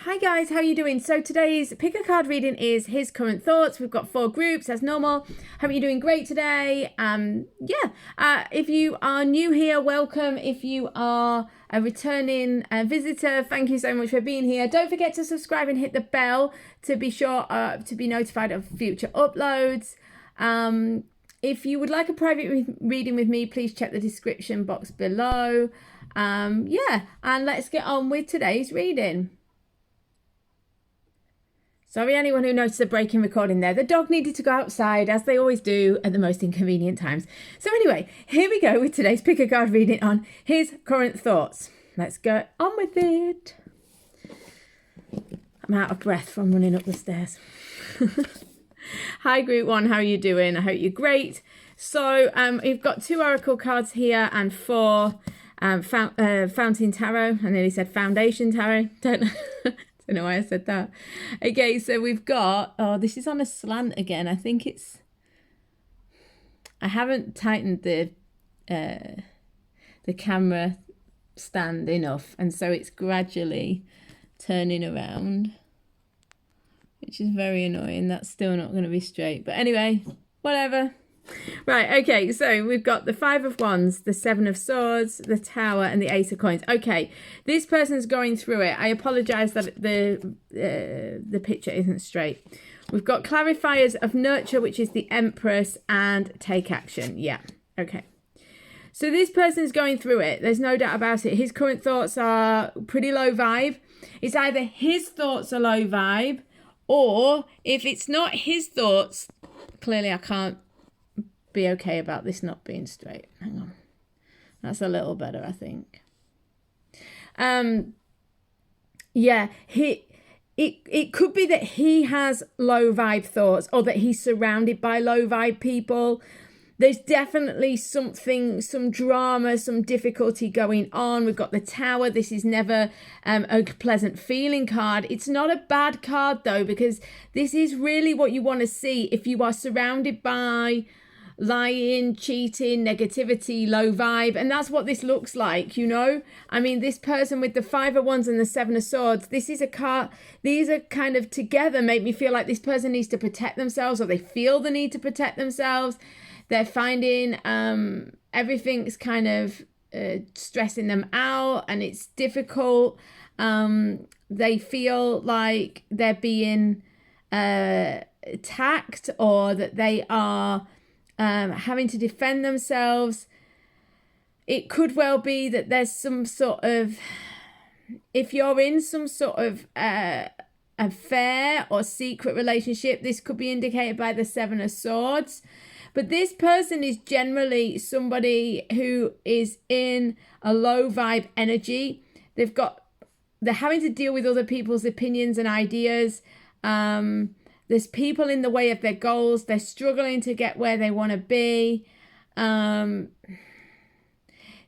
Hi guys, how are you doing? So today's pick a card reading is his current thoughts. We've got 4 groups as normal. Hope you're doing great today. If you are new here, welcome. If you are a returning visitor, thank you so much for being here. Don't forget to subscribe and hit the bell to be sure to be notified of future uploads. If you would like a private reading with me, please check the description box below. And let's get on with today's reading. Sorry, anyone who noticed a break in recording there. The dog needed to go outside, as they always do, at the most inconvenient times. So anyway, here we go with today's pick a card reading on his current thoughts. Let's go on with it. I'm out of breath from running up the stairs. Hi, Group 1. How are you doing? I hope you're great. So we've got 2 Oracle cards here and 4 Fountain Tarot. I nearly said Foundation Tarot. Don't know why I said that. Okay, so we've got, this is on a slant again. I think I haven't tightened the camera stand enough, and so it's gradually turning around, which is very annoying. That's still not going to be straight, but anyway, whatever. Right, okay, so we've got the 5 of Wands, the 7 of Swords, the Tower, and the Ace of Coins. Okay, this person's going through it. I apologise that the picture isn't straight. We've got clarifiers of Nurture, which is the Empress, and Take Action. Yeah, okay. So this person's going through it. There's no doubt about it. His current thoughts are pretty low vibe. It's either his thoughts are low vibe, or if it's not his thoughts, clearly I can't be okay about this not being straight. Hang on. That's a little better, I think. It could be that he has low vibe thoughts, or that he's surrounded by low vibe people. There's definitely some drama, some difficulty going on. We've got the Tower. This is never a pleasant feeling card. It's not a bad card though, because this is really what you want to see if you are surrounded by lying, cheating, negativity, low vibe. And that's what this looks like, you know. I mean, this person with the 5 of Wands and the 7 of Swords, this is a card, these are kind of together make me feel like this person needs to protect themselves, or they feel the need to protect themselves. They're finding everything's kind of stressing them out, and it's difficult. They feel like they're being attacked, or that they are having to defend themselves. It could well be that there's some sort of, if you're in some sort of affair or secret relationship, this could be indicated by the 7 of Swords. But this person is generally somebody who is in a low vibe energy. They're having to deal with other people's opinions and ideas. There's people in the way of their goals. They're struggling to get where they want to be.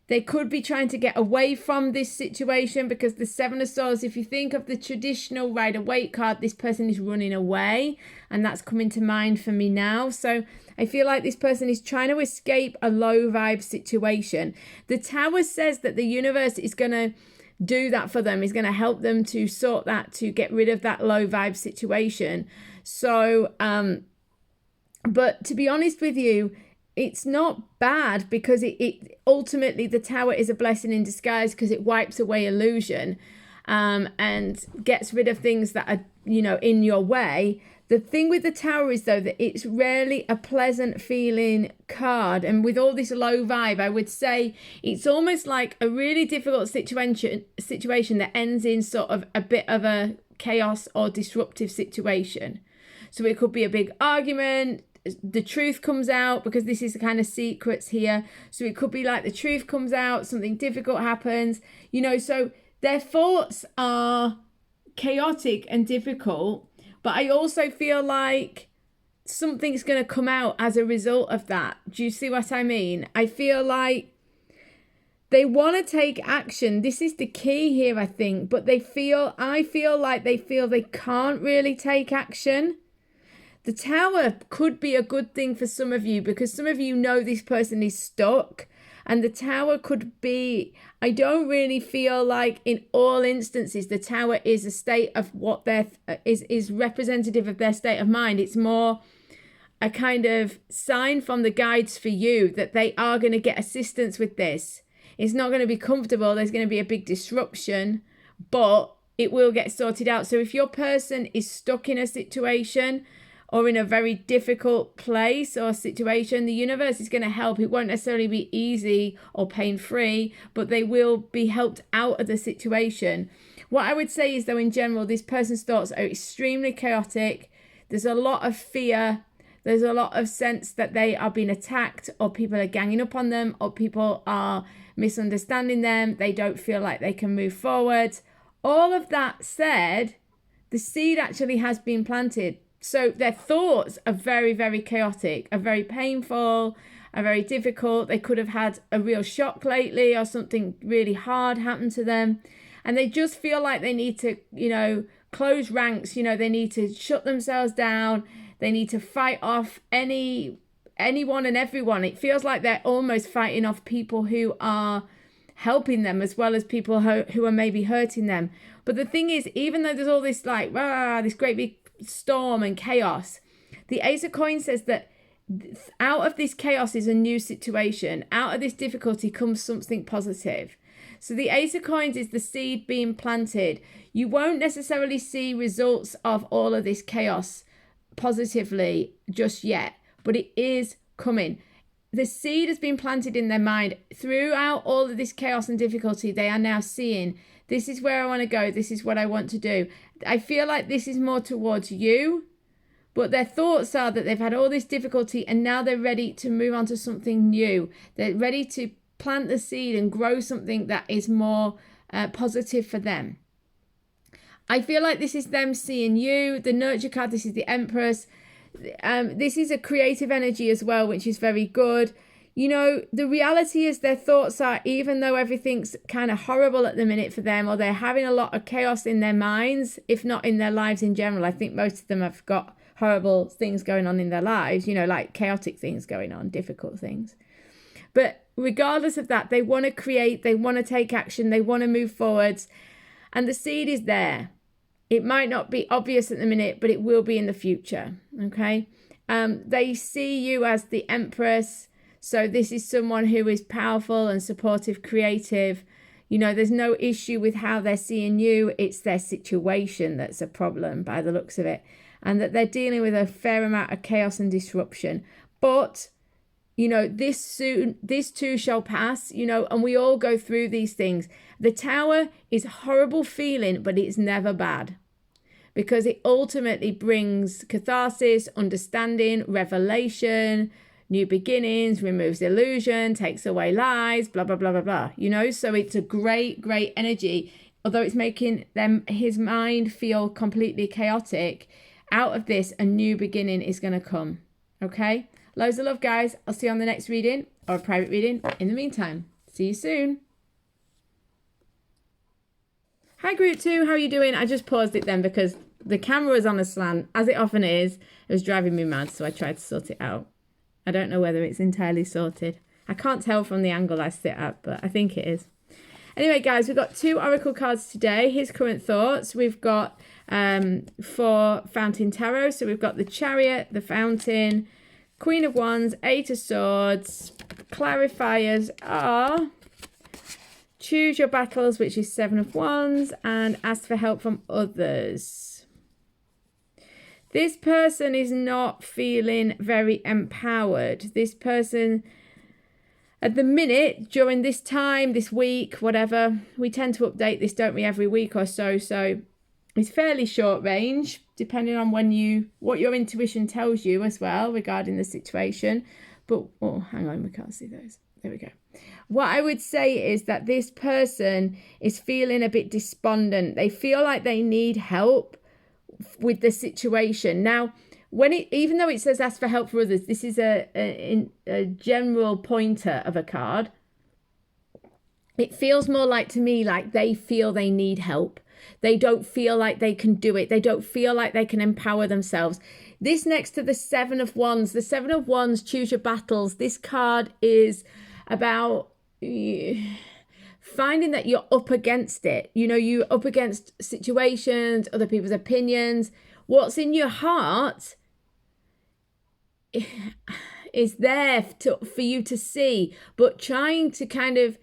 They could be trying to get away from this situation, because the 7 of Swords, if you think of the traditional Rider-Waite card, this person is running away, and that's coming to mind for me now. So I feel like this person is trying to escape a low vibe situation. The Tower says that the universe is going to do that for them, is going to help them to sort that, to get rid of that low vibe situation. So, but to be honest with you, it's not bad, because it ultimately, the Tower is a blessing in disguise, because it wipes away illusion and gets rid of things that are, you know, in your way. The thing with the Tower is, though, that it's rarely a pleasant feeling card. And with all this low vibe, I would say it's almost like a really difficult situation that ends in sort of a bit of a chaos or disruptive situation. So it could be a big argument. The truth comes out, because this is the kind of secrets here. So it could be like the truth comes out, something difficult happens, you know. So their thoughts are chaotic and difficult. But I also feel like something's going to come out as a result of that. Do you see what I mean? I feel like they want to take action. This is the key here, I think. But I feel like they feel they can't really take action. The Tower could be a good thing for some of you, because some of you know this person is stuck. And the Tower could be I don't really feel like in all instances the Tower is a state of what is representative of their state of mind. It's more a kind of sign from the guides for you that they are going to get assistance with this. It's not going to be comfortable. There's going to be a big disruption, but it will get sorted out. So if your person is stuck in a situation or in a very difficult place or situation, the universe is going to help. It won't necessarily be easy or pain-free, but they will be helped out of the situation. What I would say is, though, in general, this person's thoughts are extremely chaotic. There's a lot of fear. There's a lot of sense that they are being attacked, or people are ganging up on them, or people are misunderstanding them. They don't feel like they can move forward. All of that said, the seed actually has been planted. So their thoughts are very, very chaotic, are very painful, are very difficult. They could have had a real shock lately or something really hard happened to them. And they just feel like they need to, close ranks. They need to shut themselves down. They need to fight off anyone and everyone. It feels like they're almost fighting off people who are helping them as well as people who are maybe hurting them. But the thing is, even though there's all this this great big storm and chaos, the Ace of Coins says that out of this chaos is a new situation. Out of this difficulty comes something positive. So the Ace of Coins is the seed being planted. You won't necessarily see results of all of this chaos positively just yet, but it is coming. The seed has been planted in their mind. Throughout all of this chaos and difficulty, they are now seeing, this is where I want to go. This is what I want to do. I feel like this is more towards you, but their thoughts are that they've had all this difficulty and now they're ready to move on to something new. They're ready to plant the seed and grow something that is more positive for them. I feel like this is them seeing you. The Nurture card, this is the Empress. This is a creative energy as well, which is very good. The reality is their thoughts are, even though everything's kind of horrible at the minute for them, or they're having a lot of chaos in their minds, if not in their lives in general. I think most of them have got horrible things going on in their lives, like chaotic things going on, difficult things. But regardless of that, they want to create, they want to take action, they want to move forwards. And the seed is there. It might not be obvious at the minute, but it will be in the future, okay? They see you as the Empress. So this is someone who is powerful and supportive, creative. There's no issue with how they're seeing you. It's their situation that's a problem by the looks of it. And that they're dealing with a fair amount of chaos and disruption. But this too shall pass, and we all go through these things. The Tower is a horrible feeling, but it's never bad, because it ultimately brings catharsis, understanding, revelation, new beginnings, removes illusion, takes away lies, blah, blah, blah, blah, blah, so it's a great, great energy. Although it's making his mind feel completely chaotic, out of this, a new beginning is going to come, okay? Loads of love, guys. I'll see you on the next reading or a private reading. In the meantime, see you soon. Hi, group 2. How are you doing? I just paused it then because the camera was on a slant, as it often is. It was driving me mad, so I tried to sort it out. I don't know whether it's entirely sorted. I can't tell from the angle I sit at, but I think it is. Anyway, guys, we've got 2 oracle cards today. His current thoughts. We've got 4 Fountain Tarot. So we've got the Chariot, the Fountain, Queen of Wands, 8 of Swords. Clarifiers are choose your battles, which is 7 of Wands, and ask for help from others. This person is not feeling very empowered. This person, at the minute, during this time, this week, whatever, we tend to update this, don't we, every week or so. So it's fairly short range, depending on what your intuition tells you as well regarding the situation. But, oh, hang on, we can't see those. There we go. What I would say is that this person is feeling a bit despondent. They feel like they need help with the situation. Now, even though it says ask for help for others, this is a general pointer of a card. It feels more like, to me, like they feel they need help. They don't feel like they can do it. They don't feel like they can empower themselves. This next to the 7 of Wands, the 7 of Wands, choose your battles. This card is about finding that you're up against it. You know, you're up against situations, other people's opinions. What's in your heart is there for you to see, but trying to kind of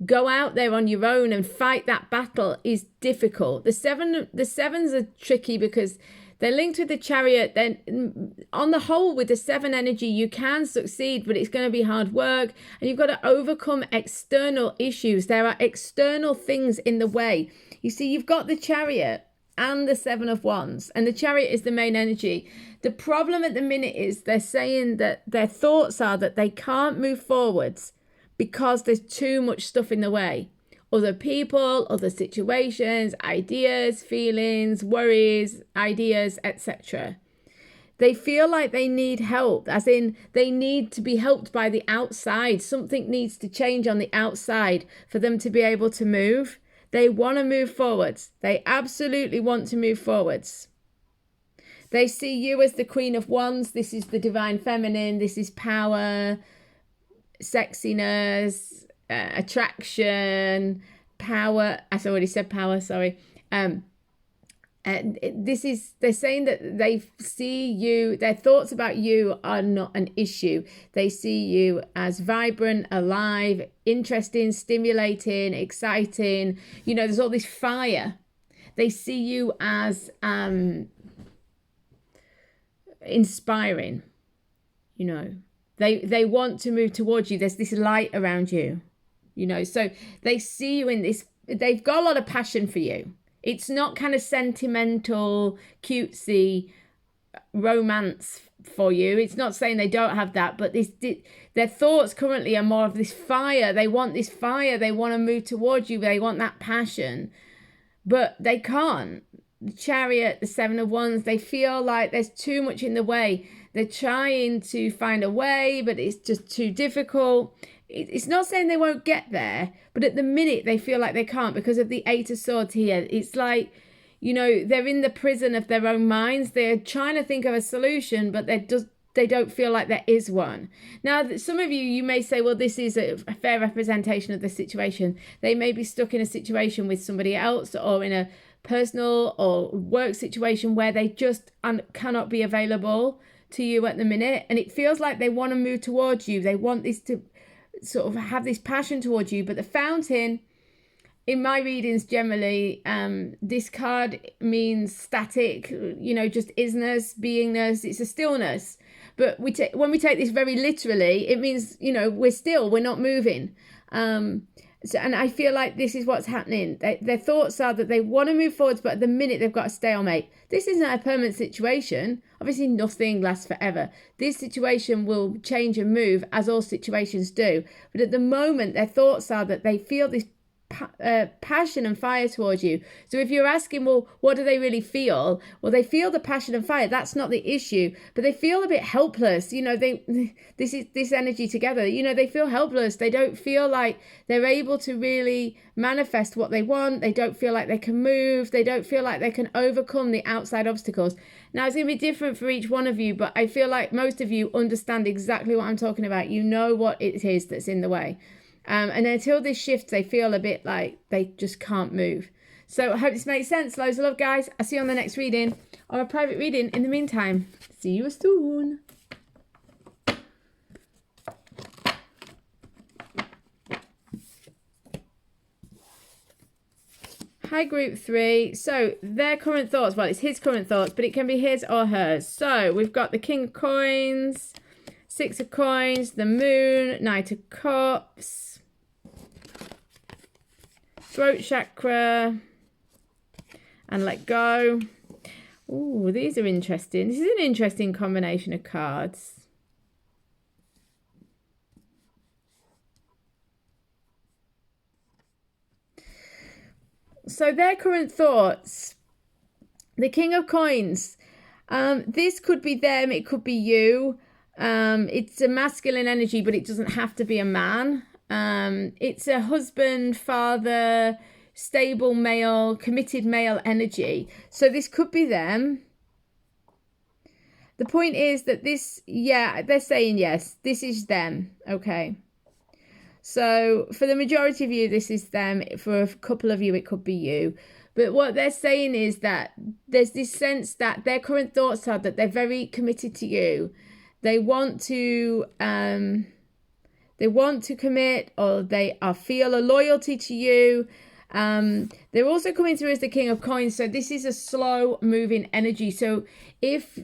go out there on your own and fight that battle is difficult. The sevens are tricky because they're linked with the Chariot. Then on the whole, with the 7 energy, you can succeed, but it's going to be hard work, and you've got to overcome external issues. There are external things in the way. You see, you've got the Chariot and the 7 of Wands, and the Chariot is the main energy. The problem at the minute is they're saying that their thoughts are that they can't move forwards because there's too much stuff in the way. Other people, other situations, ideas, feelings, worries, ideas, etc. They feel like they need help, as in they need to be helped by the outside. Something needs to change on the outside for them to be able to move. They want to move forwards. They absolutely want to move forwards. They see you as the Queen of Wands. This is the divine feminine. This is power, sexiness, attraction, power. I already said power, sorry. And they're saying that they see you, their thoughts about you are not an issue. They see you as vibrant, alive, interesting, stimulating, exciting. You know, there's all this fire. They see you as inspiring. You know, they want to move towards you. There's this light around you, you know, so they see you in this, they've got a lot of passion for you. It's not kind of sentimental, cutesy romance for you. It's not saying they don't have that, but their thoughts currently are more of this fire. They want this fire. They want to move towards you. They want that passion, but they can't. The Chariot, the 7 of Wands, they feel like there's too much in the way. They're trying to find a way, but it's just too difficult. It's not saying they won't get there, but at the minute they feel like they can't because of the 8 of Swords here. It's like, you know, they're in the prison of their own minds. They're trying to think of a solution, but they don't feel like there is one. Now, some of you may say, well, this is a fair representation of the situation. They may be stuck in a situation with somebody else or in a personal or work situation where they just cannot be available to you at the minute. And it feels like they want to move towards you. They want this to sort of have this passion towards you. But the Fountain, in my readings generally, this card means static, you know, just isness, beingness. It's a stillness. But when we take this very literally, it means, you know, we're still, we're not moving. And I feel like this is what's happening. Their thoughts are that they want to move forwards, but at the minute they've got a stalemate. This isn't a permanent situation. Obviously, nothing lasts forever. This situation will change and move, as all situations do. But at the moment, their thoughts are that they feel this passion and fire towards you. So if you're asking, well, what do they really feel? Well, they feel the passion and fire. That's not the issue, but they feel a bit helpless. You know, this energy together, you know, they feel helpless. They don't feel like they're able to really manifest what they want. They don't feel like they can move. They don't feel like they can overcome the outside obstacles. Now, it's going to be different for each one of you, but I feel like most of you understand exactly what I'm talking about. You know what it is that's in the way. And until this shifts, they feel a bit like they just can't move. So I hope this makes sense. Loads of love, guys. I'll see you on the next reading or a private reading. In the meantime, see you soon. Hi, group 3. So their current thoughts. Well, it's his current thoughts, but it can be his or hers. So we've got the King of Coins, 6 of Coins, the Moon, Knight of Cups, throat chakra, and let go. Oh, these are interesting. This is an interesting combination of cards. So their current thoughts, the King of Coins, this could be them, it could be you. It's a masculine energy, but it doesn't have to be a man. It's a husband, father, stable male, committed male energy. So this could be them. The point is that this, yeah, they're saying yes, this is them. Okay. So for the majority of you, this is them. For a couple of you, it could be you. But what they're saying is that there's this sense that their current thoughts are that they're very committed to you. They want to commit, or they feel a loyalty to you. They're also coming through as the King of Coins. So this is a slow moving energy. So if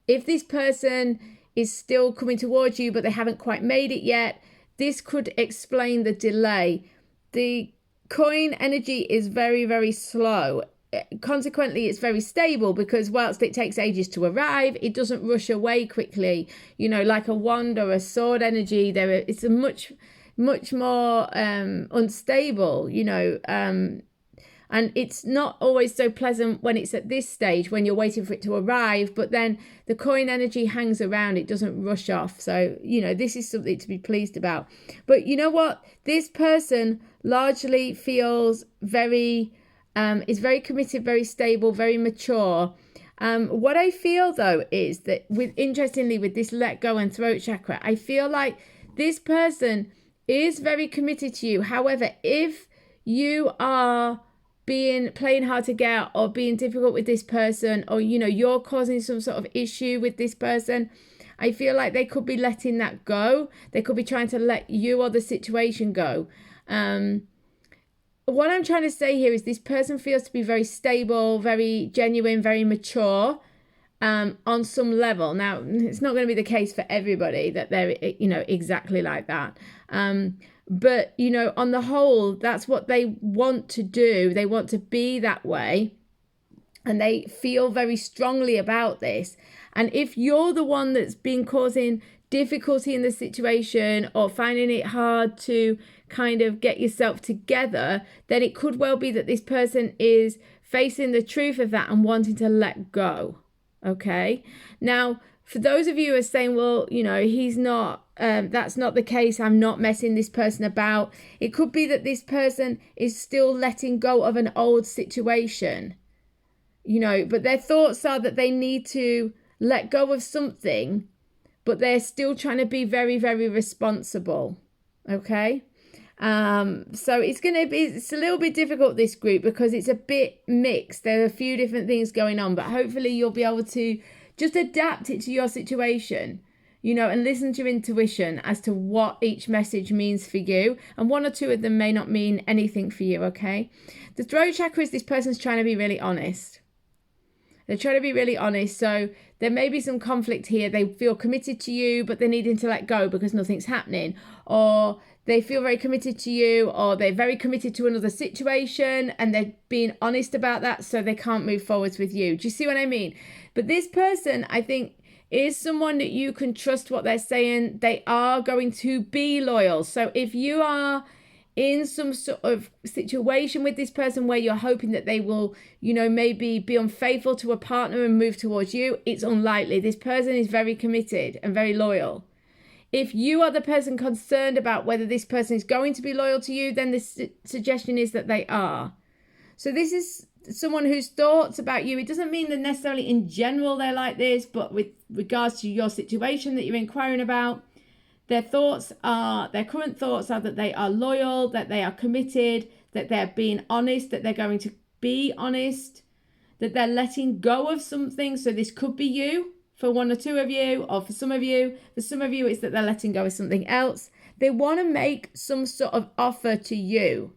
this person is still coming towards you, but they haven't quite made it yet, this could explain the delay. The coin energy is very, very slow. Consequently, it's very stable, because whilst it takes ages to arrive, it doesn't rush away quickly. You know, like a wand or a sword energy, it's a much more unstable, you know, and it's not always so pleasant when it's at this stage, when you're waiting for it to arrive. But then the coin energy hangs around, it doesn't rush off. So, you know, this is something to be pleased about. But you know what? This person largely feels is very committed, very stable, very mature. What I feel though is that interestingly with this let go and throat chakra, I feel like this person is very committed to you. However, if you are playing hard to get, or being difficult with this person, or you know, you're causing some sort of issue with this person, I feel like they could be letting that go. They could be trying to let you or the situation go. What I'm trying to say here is this person feels to be very stable, very genuine, very mature on some level. Now, it's not going to be the case for everybody that they're, you know, exactly like that. But, you know, on the whole, that's what they want to do. They want to be that way. And they feel very strongly about this. And if you're the one that's been causing difficulty in the situation, or finding it hard to kind of get yourself together, then it could well be that this person is facing the truth of that and wanting to let go. Okay. Now, for those of you who are saying, well, you know, he's not, that's not the case, I'm not messing this person about. It could be that this person is still letting go of an old situation, you know, but their thoughts are that they need to let go of something, but they're still trying to be very, very responsible. Okay. So it's a little bit difficult, this group, because it's a bit mixed. There are a few different things going on, but hopefully you'll be able to just adapt it to your situation, you know, and listen to your intuition as to what each message means for you. And one or two of them may not mean anything for you. Okay. The throat chakra is this person's trying to be really honest. They're trying to be really honest. So there may be some conflict here. They feel committed to you, but they're needing to let go because nothing's happening. Or they feel very committed to you, or they're very committed to another situation and they're being honest about that, so they can't move forwards with you. Do you see what I mean? But this person, I think, is someone that you can trust what they're saying. They are going to be loyal. So if you are in some sort of situation with this person where you're hoping that they will, you know, maybe be unfaithful to a partner and move towards you, it's unlikely. This person is very committed and very loyal. If you are the person concerned about whether this person is going to be loyal to you, then the suggestion is that they are. So this is someone whose thoughts about you, it doesn't mean that necessarily in general they're like this, but with regards to your situation that you're inquiring about, their current thoughts are that they are loyal, that they are committed, that they're being honest, that they're going to be honest, that they're letting go of something. So this could be you. For one or two of you, or for some of you, it's that they're letting go of something else. They want to make some sort of offer to you.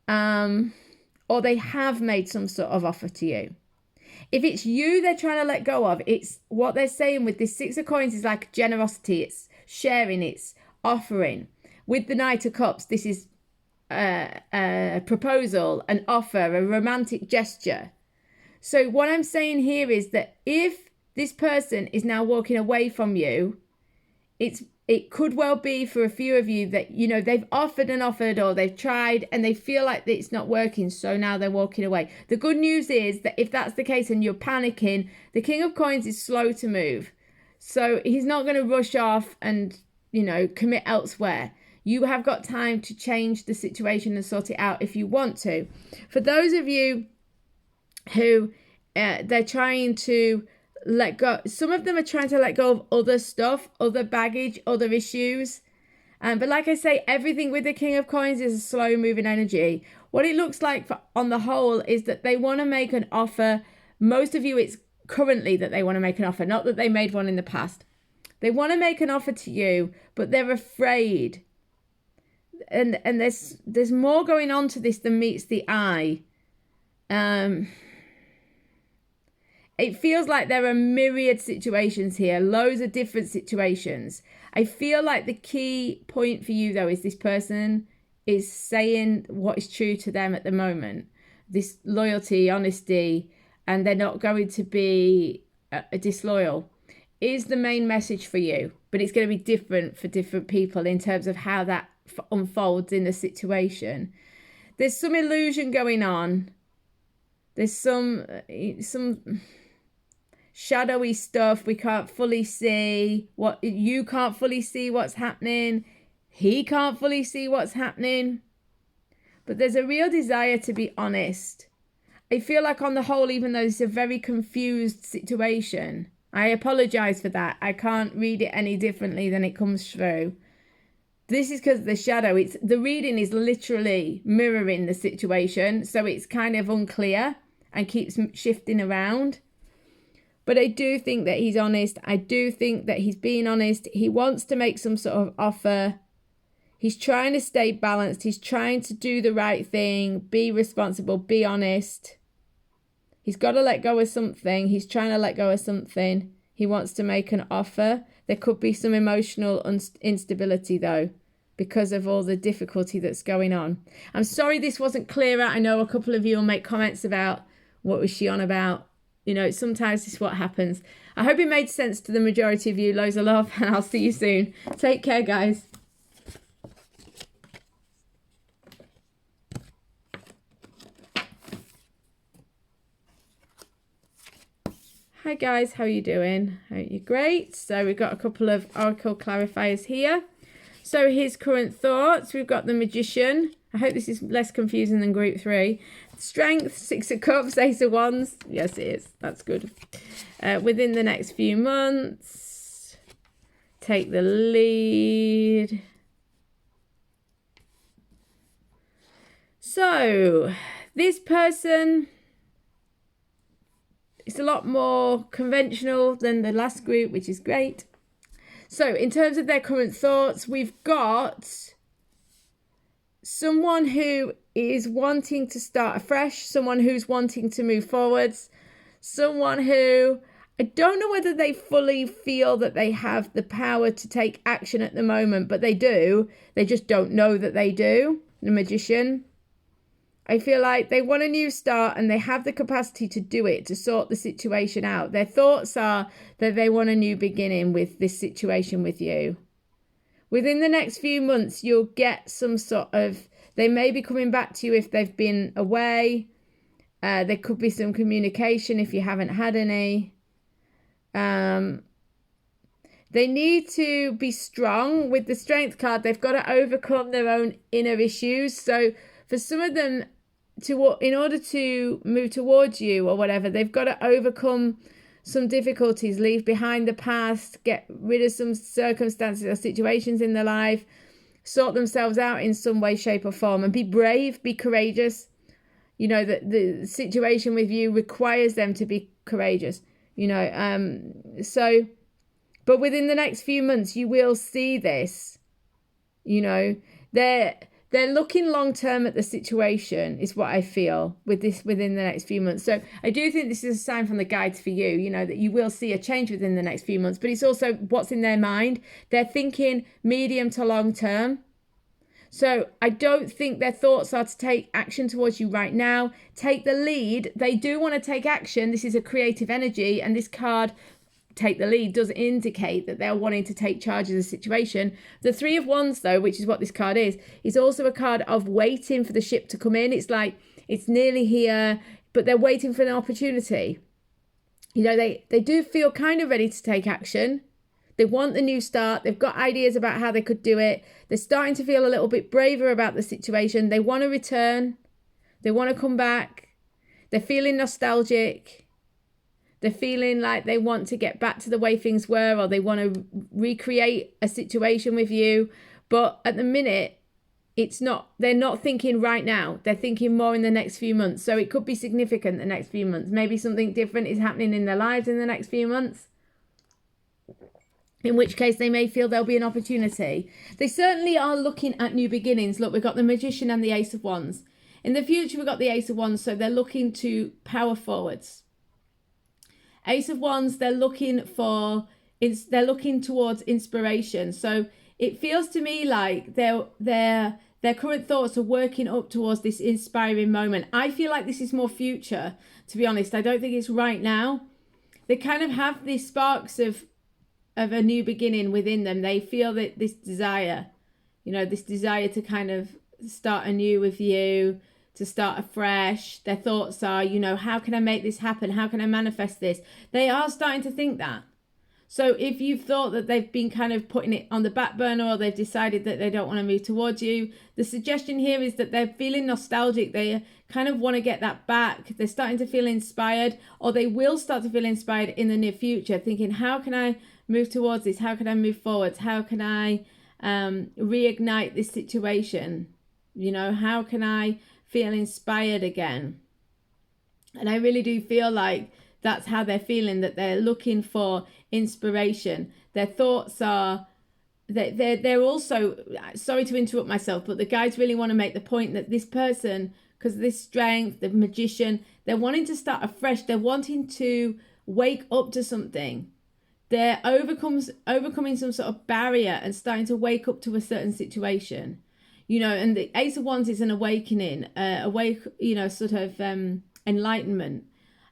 Or they have made some sort of offer to you. If it's you they're trying to let go of, it's what they're saying with this Six of Coins is like generosity, it's sharing, it's offering. With the Knight of Cups, this is a proposal, an offer, a romantic gesture. So what I'm saying here is that if this person is now walking away from you, it could well be for a few of you that, you know, they've offered and offered, or they've tried and they feel like it's not working, so now they're walking away. The good news is that if that's the case and you're panicking, the King of Coins is slow to move. So he's not going to rush off and, you know, commit elsewhere. You have got time to change the situation and sort it out if you want to. For those of you who they're trying to let go, some of them are trying to let go of other stuff, other baggage, other issues. But like I say, everything with the King of Coins is a slow moving energy. What it looks like on the whole is that they want to make an offer. Most of you, it's currently that they want to make an offer, not that they made one in the past. They want to make an offer to you, but they're afraid. And there's more going on to this than meets the eye. It feels like there are myriad situations here, loads of different situations. I feel like the key point for you, though, is this person is saying what is true to them at the moment. This loyalty, honesty, and they're not going to be disloyal is the main message for you. But it's going to be different for different people in terms of how that unfolds in the situation. There's some illusion going on. There's some shadowy stuff. We can't fully see what you can't fully see what's happening. He can't fully see what's happening. But there's a real desire to be honest. I feel like on the whole, even though it's a very confused situation, I apologize for that. I can't read it any differently than it comes through. This is because the shadow, the reading is literally mirroring the situation. So it's kind of unclear and keeps shifting around. But I do think that he's honest. I do think that he's being honest. He wants to make some sort of offer. He's trying to stay balanced. He's trying to do the right thing, be responsible, be honest. He's got to let go of something. He's trying to let go of something. He wants to make an offer. There could be some emotional instability, though, because of all the difficulty that's going on. I'm sorry this wasn't clearer. I know a couple of you will make comments about what was she on about. You know, sometimes this is what happens. I hope it made sense to the majority of you. Loads of love, and I'll see you soon. Take care, guys. Hi guys, how are you doing? Hope you're great. So we've got a couple of oracle clarifiers here. So his current thoughts, we've got the Magician. I hope this is less confusing than group 3. Strength, 6 of Cups, Ace of Wands. Yes, it is. That's good. Within the next few months, take the lead. So this person, it's a lot more conventional than the last group, which is great. So in terms of their current thoughts, we've got someone who is wanting to start afresh, someone who's wanting to move forwards, someone who, I don't know whether they fully feel that they have the power to take action at the moment, but they do. They just don't know that they do. The Magician. I feel like they want a new start and they have the capacity to do it, to sort the situation out. Their thoughts are that they want a new beginning with this situation with you. Within the next few months, you'll get some sort of, they may be coming back to you if they've been away. There could be some communication if you haven't had any. They need to be strong. With the Strength card, they've got to overcome their own inner issues. So for some of them, in order to move towards you or whatever, they've got to overcome some difficulties, leave behind the past, get rid of some circumstances or situations in their life, sort themselves out in some way, shape or form, and be brave, be courageous. You know, that the situation with you requires them to be courageous, you know. But within the next few months, you will see this, you know, they're looking long term at the situation is what I feel with this within the next few months. So I do think this is a sign from the guides for you, you know, that you will see a change within the next few months, but it's also what's in their mind. They're thinking medium to long term. So I don't think their thoughts are to take action towards you right now. Take the lead. They do want to take action. This is a creative energy, and this card, take the lead, does indicate that they're wanting to take charge of the situation. The 3 of Wands, though, which is what this card is also a card of waiting for the ship to come in. It's like it's nearly here, but they're waiting for an opportunity. You know, they do feel kind of ready to take action. They want the new start. They've got ideas about how they could do it. They're starting to feel a little bit braver about the situation. They want to return. They want to come back. They're feeling nostalgic. They're feeling like they want to get back to the way things were, or they want to recreate a situation with you. But at the minute, they're not thinking right now. They're thinking more in the next few months. So it could be significant the next few months. Maybe something different is happening in their lives in the next few months. In which case they may feel there'll be an opportunity. They certainly are looking at new beginnings. Look, we've got the Magician and the Ace of Wands. In the future, we've got the Ace of Wands, so they're looking to power forwards. Ace of Wands, they're looking towards inspiration. So it feels to me like their current thoughts are working up towards this inspiring moment. I feel like this is more future, to be honest. I don't think it's right now. They kind of have these sparks of a new beginning within them. They feel that this desire, this desire to kind of start anew with you, to start afresh. Their thoughts are, how can I make this happen? How can I manifest this? They are starting to think that. So if you've thought that they've been kind of putting it on the back burner, or they've decided that they don't want to move towards you, the suggestion here is that they're feeling nostalgic. They kind of want to get that back. They're starting to feel inspired, or they will start to feel inspired in the near future, thinking, how can I move towards this? How can I move forwards? How can I reignite this situation? How can I feel inspired again? And I really do feel like that's how they're feeling, that they're looking for inspiration. Their thoughts are they're also, sorry to interrupt myself, but the guides really want to make the point that this person, because of this strength, the Magician, they're wanting to start afresh. They're wanting to wake up to something. They're overcoming some sort of barrier and starting to wake up to a certain situation. And the Ace of Wands is an awakening, sort of enlightenment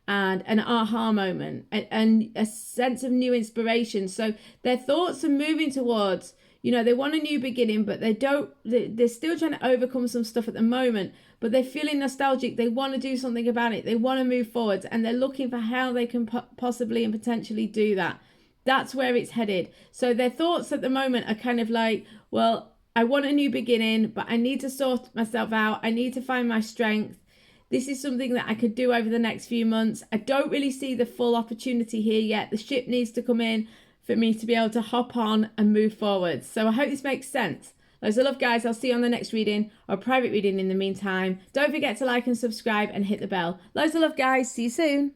and an aha moment and a sense of new inspiration. So their thoughts are moving towards, they want a new beginning, but they're still trying to overcome some stuff at the moment, but they're feeling nostalgic. They want to do something about it. They want to move forwards, and they're looking for how they can possibly and potentially do that. That's where it's headed. So their thoughts at the moment are kind of like, well, I want a new beginning, but I need to sort myself out. I need to find my strength. This is something that I could do over the next few months. I don't really see the full opportunity here yet. The ship needs to come in for me to be able to hop on and move forward. So I hope this makes sense. Loads of love, guys. I'll see you on the next reading or private reading in the meantime. Don't forget to like and subscribe and hit the bell. Loads of love, guys. See you soon.